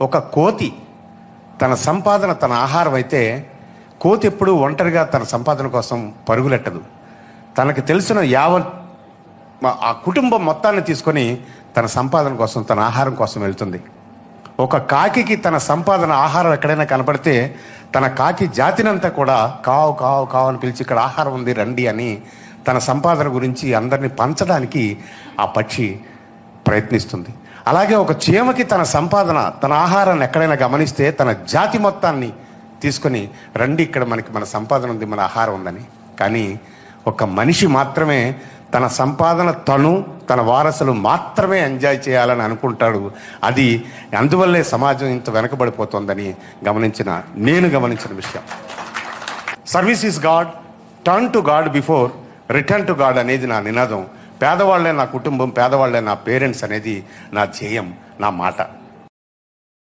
ఒక కోతి తన సంపాదన తన ఆహారం అయితే, కోతి ఎప్పుడూ ఒంటరిగా తన సంపాదన కోసం పరుగులెట్టదు. తనకు తెలిసిన యావత్ ఆ కుటుంబం మొత్తాన్ని తీసుకొని తన సంపాదన కోసం, తన ఆహారం కోసం వెళ్తుంది. ఒక కాకికి తన సంపాదన ఆహారం ఎక్కడైనా కనపడితే తన కాకి జాతినంతా కూడా కావు కావు కావు అని పిలిచి, ఇక్కడ ఆహారం ఉంది రండి అని తన సంపాదన గురించి అందరినీ పంచడానికి ఆ పక్షి ప్రయత్నిస్తుంది. అలాగే ఒక చీమకి తన సంపాదన, తన ఆహారాన్ని ఎక్కడైనా గమనిస్తే తన జాతి మొత్తాన్ని తీసుకొని రండి, ఇక్కడ మన సంపాదన ఉంది, మన ఆహారం ఉందని. కానీ ఒక మనిషి మాత్రమే తన సంపాదన తన వారసులు మాత్రమే ఎంజాయ్ చేయాలని అనుకుంటాడు. అది అందువల్లే సమాజం ఇంత వెనకబడిపోతుందని నేను గమనించిన విషయం. Service is God, turn to God before return to God అనేది నా నినాదం. పేదవాళ్లే నా కుటుంబం, పేదవాళ్లే నా పేరెంట్స్ అనేది నా ధ్యేయం, నా మాట.